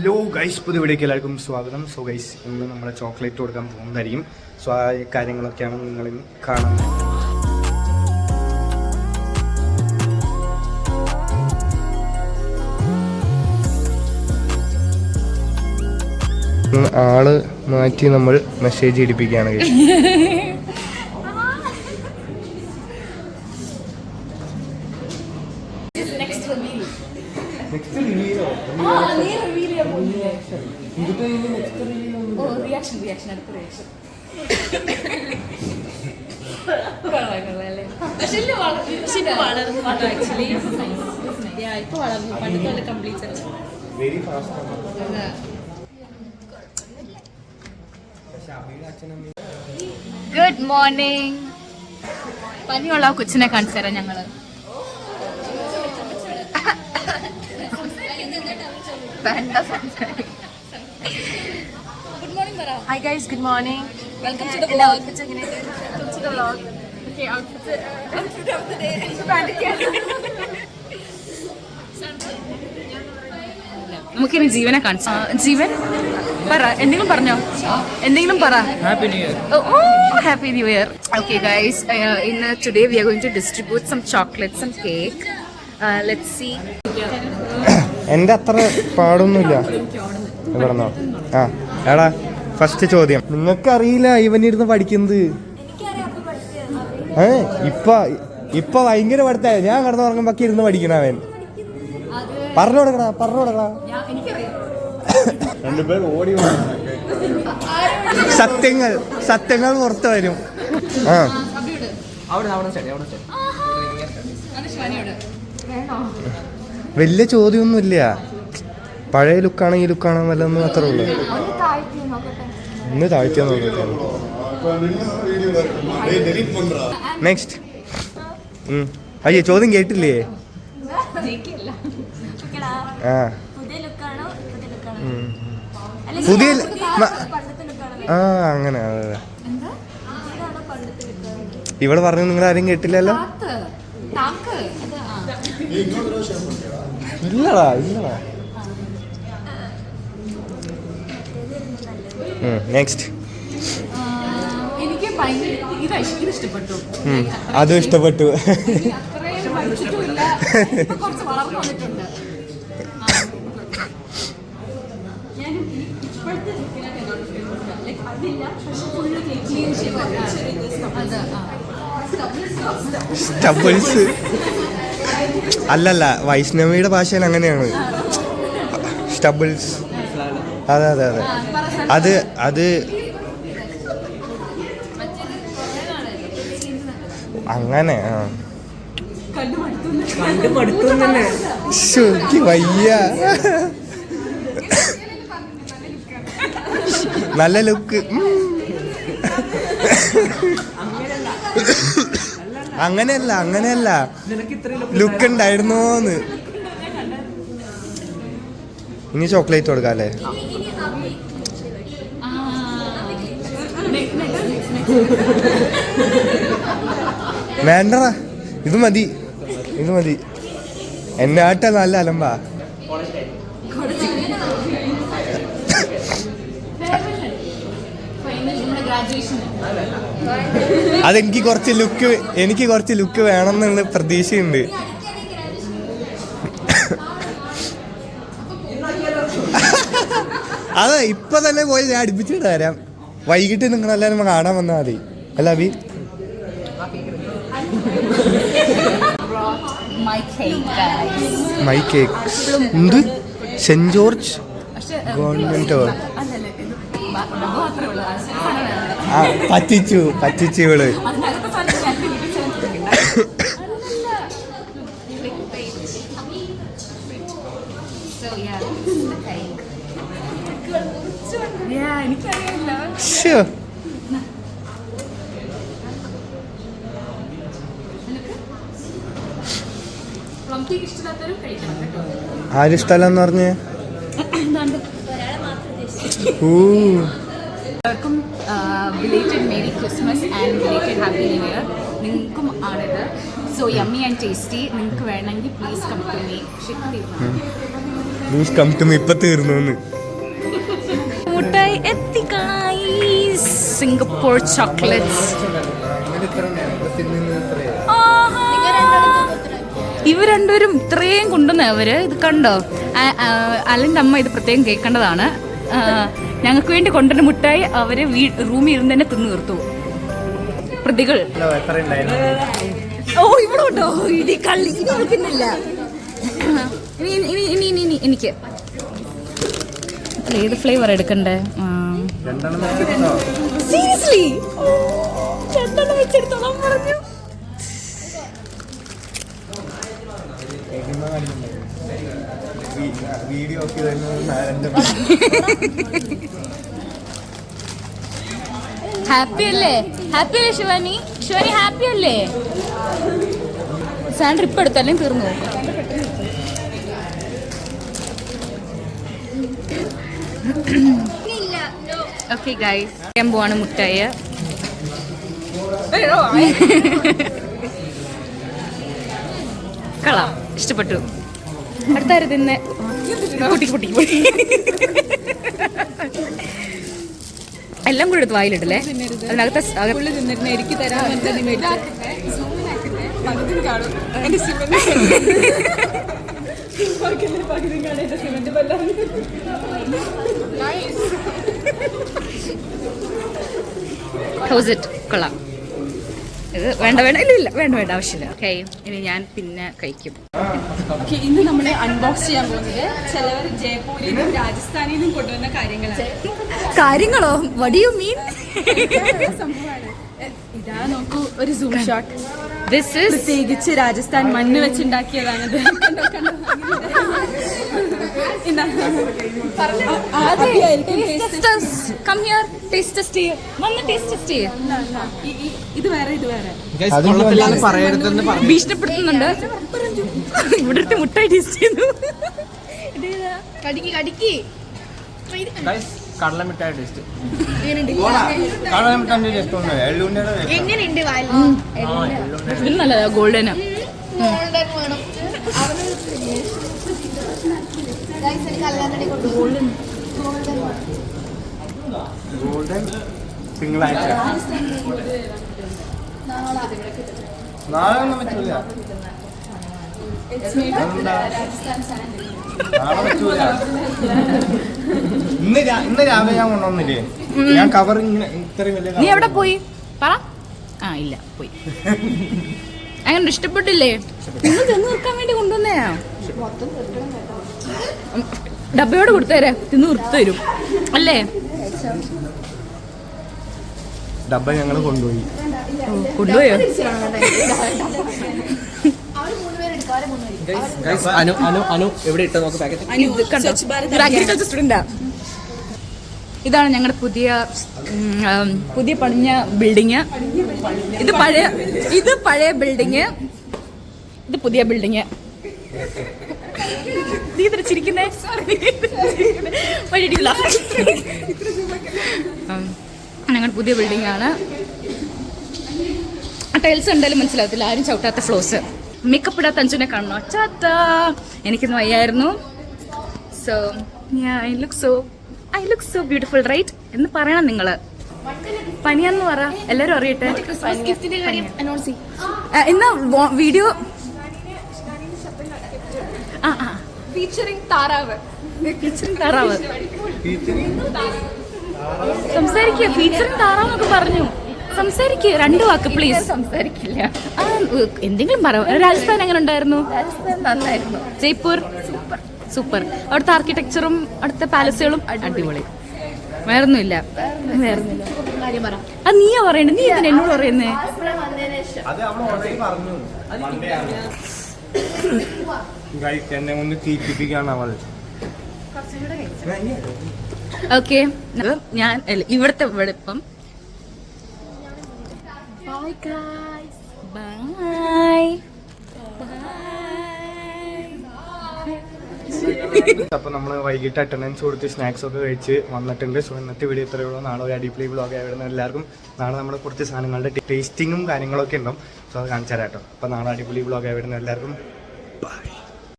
Hello guys, പുതിയ വീഡിയോക്ക് എല്ലാവർക്കും സ്വാഗതം. സോ ഗൈസ്, ഇന്ന് നമ്മൾ ചോക്ലേറ്റ് കൊടുക്കാൻ പോകുന്നതായിരിക്കും. സോ ആ കാര്യങ്ങളൊക്കെയാണ് നിങ്ങൾ കാണുന്നത്. ആള് മാറ്റി നമ്മൾ മെസ്സേജ് ഇടിപ്പിക്കുകയാണ്. Good morning. പനിയുള്ള കൊച്ചിനെ കാണിച്ചു തരാം ഞങ്ങള്. Hi guys, good morning. Welcome to the vlog. Welcome to the vlog. Okay, outfit of the day. നമുക്കിനി ജീവനെ കാണിച്ചു. ജീവൻ പറ, എന്തെങ്കിലും പറഞ്ഞോ, എന്തെങ്കിലും പറ. Happy new year. Oh, happy new year. Okay guys, today we are going to distribute some chocolates and cake. Let's see. എൻ്റെ അത്ര പാടൊന്നുമില്ല. പറഞ്ഞോ. ആ എടാ, ഫസ്റ്റ് ചോദ്യം. നിങ്ങൾക്കറിയില്ല ഇവനിരുന്ന് പഠിക്കുന്നത്. ഇപ്പൊ ഭയങ്കര പഠിത്തമായി. ഞാൻ കിടന്നുറങ്ങുമ്പോ ഇരുന്ന് പഠിക്കണ അവൻ. പറഞ്ഞു കൊടുക്കടാ. സത്യങ്ങൾ പുറത്തു വരും. വലിയ ചോദ്യമൊന്നുമില്ല. പഴയ ലുക്കാണ് ഈ ലുക്കാണോ വല്ലതൊന്നും അത്രേ ഉള്ളൂ. ഒന്ന് താഴ്ത്തിയാ നോക്കട്ടെ. നെക്സ്റ്റ്. അയ്യോ, ചോദ്യം കേട്ടില്ലേ? പുതിയ അങ്ങനെ അതെ. ഇവിടെ പറഞ്ഞു നിങ്ങൾ ആരും കേട്ടില്ലല്ലോ. ഇല്ലടാ. നെക്സ്റ്റ്. അതും ഇഷ്ടപ്പെട്ടു. സ്റ്റബിൾസ് അല്ലല്ല, വൈഷ്ണവിയുടെ ഭാഷയിൽ അങ്ങനെയാണ് സ്റ്റബിൾസ്. അതെ. അത് അങ്ങനെ. വയ്യ. നല്ല ലുക്ക്. അങ്ങനെയല്ല ലുക്ക് ഉണ്ടായിരുന്നോന്ന്. ഇനി ചോക്ലേറ്റ് കൊടുക്കാം അല്ലേ? വേണ്ടടാ, ഇത് മതി. എന്നെ ആട്ട നല്ല അലമ്പാ. അതെനിക്ക് കുറച്ച് ലുക്ക് വേണം എന്നുള്ള പ്രതീക്ഷയുണ്ട്. അതെ, ഇപ്പൊ തന്നെ പോയി ഞാൻ അടുപ്പിച്ചിട്ട് തരാം. വൈകിട്ട് നിങ്ങളെല്ലാരും കാണാൻ വന്നാൽ മതി. അല്ല അഭി? My cake. എന്ത്? Saint George government. പറ്റിച്ചു ഇവള്. ആരും ഇഷ്ടമല്ല എന്ന് പറഞ്ഞേ. എല്ലാവർക്കും belated Merry Christmas and belated Happy New Year. നിങ്ങൾക്കും ആണിത്. So yummy and tasty. നിങ്ങൾക്ക് വേണമെങ്കിൽ പ്ലീസ് കം ടു മീ. ഇപ്പൊ തീർന്നു. Singapore chocolates. ഇവർ രണ്ടുപേരും ഇത്രയും കൊണ്ടുവന്നവര് ഇത് കണ്ടോ? അലൻ്റെ അമ്മ ഇത് പ്രത്യേകം കേൾക്കേണ്ടതാണ്. ഞങ്ങൾക്ക് വേണ്ടി കൊണ്ടുവന്ന മുട്ടായി അവര് റൂമിൽ ഇരുന്ന് തന്നെ തിന്നു തീർത്തു. പ്രതികൾ. ഓ ഇവിടെ ഉണ്ടോ? ഇടി കള്ളി ഇത് നോക്കുന്നില്ല. ഇനി എനിക്ക് ഏത് ഫ്ലേവർ എടുക്കണ്ടേ? സീരിയസ്ലി രണ്ടെണ്ണം വെച്ചെടുത്തോളാം പറഞ്ഞു. ഹാപ്പി അല്ലേ? ഹാപ്പി അല്ലേ ശിവാനി? ശിവാനി ഹാപ്പി അല്ലേ? സാൻഡർ ഇപ്പൊ എടുത്തല്ലേ തീർന്നു. ഓക്കെ ഗൈസ്, ഞാൻ പോവാണ് മുട്ടായി. കളാം, ഇഷ്ടപ്പെട്ടു. അടുത്താരും തിന്നെ കുട്ടി കുട്ടി എല്ലാം കൂടെ എടുത്ത് വായിലിട്ടല്ലേ? അതിനകത്ത് എനിക്ക് തരാൻ കൊള്ളാം. ഇത് വേണ്ട വേണ്ട ഇല്ല വേണ്ട വേണ്ട ആവശ്യമില്ല. ഓക്കെ, ഇനി ഞാൻ പിന്നെ കഴിക്കും. ഓക്കെ, ഇന്ന് നമ്മൾ അൺബോക്സ് ചെയ്യാൻ പോകുന്നത് ചിലവർ ജയ്പൂരിൽ നിന്നും രാജസ്ഥാനിൽ നിന്നും കൊണ്ടുവന്ന കാര്യങ്ങളോ? What you mean? സംഭവമാണ്. ഇതാ നോക്കൂ, ഒരു സൂം ഷോട്ട്. ദിസ് ഈസ് പ്രത്യേകിച്ച് രാജസ്ഥാൻ മണ്ണ് വെച്ചുണ്ടാക്കിയതാണിത്. ഇത് വേറെ ഭീഷണിപ്പെടുത്തുന്നുണ്ട്. ഇവിടുത്തെ മുട്ടായി ടേസ്റ്റ് ചെയ്യുന്നു. കടലമിഠായി ടേസ്റ്റ് ഇതിന് നല്ലതാ. ഗോൾഡന് ഗോൾഡൻ തിങ്കളാഴ്ച. നാളെ ഒന്നും പറ്റൂല. നാളെ പറ്റൂല. ഇന്ന് രാവിലെ ഞാൻ കൊണ്ടുവന്നില്ലേ? ഞാൻ കവർ ഇത്രയും വലിയ. നീ എവിടെ പോയി പറ? ആ ഇല്ല പോയി. അങ്ങനെ ഇഷ്ടപ്പെട്ടില്ലേ? നിങ്ങൾ തിന്നു തീർക്കാൻ വേണ്ടി കൊണ്ടുവന്നയാ. ഡബ്ബയോട് കൊടുത്തേരെ തിന്നു തീർത്തു തരും അല്ലേ? ഡബ്ബ ഞങ്ങൾ കൊണ്ടുപോയി. കൊണ്ടുപോയോ? ഇതാണ് ഞങ്ങളുടെ പുതിയ പണിഞ്ഞ ബിൽഡിങ്. ഇത് പഴയ ബിൽഡിങ്. ഇത് പുതിയ ബിൽഡിങ്. നീ ഇത്ര ചിരിക്കുന്നേ? ഞങ്ങളുടെ പുതിയ ബിൽഡിംഗ് ആണ്. ടൈൽസ് എന്തായാലും മനസ്സിലാകത്തില്ല, ആരും ചവിട്ടാത്ത ഫ്ലോസ്. മേക്കപ്പ് ഇടാത്ത അഞ്ചുനെ കാണണോ? ചാത്താ, എനിക്കൊന്നും വയ്യായിരുന്നു. So I look so beautiful right എന്ന് പറയണം നിങ്ങൾ. പനിയാന്ന് പറ, എല്ലാരും അറിയട്ടെ. എന്നാ വീഡിയോ ഫീച്ചറിംഗ് താറാവ്. സംസാരിക്കുക. ഫീച്ചറിംഗ് താറാവ് എന്നൊക്കെ പറഞ്ഞു. സംസാരിക്കുക, 2 വാക്ക് പ്ലീസ്. സംസാരിക്കില്ല. എന്തെങ്കിലും പറ. രാജസ്ഥാൻ എങ്ങനെ ഉണ്ടായിരുന്നു? നന്നായിരുന്നു. ജയ്പൂർ സൂപ്പർ. അവിടുത്തെ ആർക്കിടെക്ചറും അവിടുത്തെ പാലസുകളും അടിപൊളി. വേറൊന്നുമില്ല. അത് നീയാ പറയണ്ടേ? നീ എന്തിനാ എന്നോട് പറയുന്നേ? ഓക്കെ, ഞാൻ ഇവിടുത്തെ വെളുപ്പം. ബൈ. അപ്പോൾ നമ്മൾ വൈകിട്ട് അറ്റൻഡൻസ് കൊടുത്ത് സ്നാക്സ് ഒക്കെ കഴിച്ച് വന്നിട്ടുണ്ട്. സോ ഇന്നത്തെ വീഡിയോ ഇത്രയേ ഉള്ളൂ. നാളെ ഒരു അടിപൊളി വ്ളോഗ് ആയിരുന്നു. എല്ലാവർക്കും നാളെ നമ്മൾ കുറച്ച് സാധനങ്ങളുടെ ടേസ്റ്റിങ്ങും കാര്യങ്ങളൊക്കെ ഉണ്ടാവും. സോ അത് കാണിച്ചു തരാം കേട്ടോ. അപ്പോൾ നാളെ അടിപൊളി വ്ളോഗ് ആയിരുന്നു. എല്ലാവർക്കും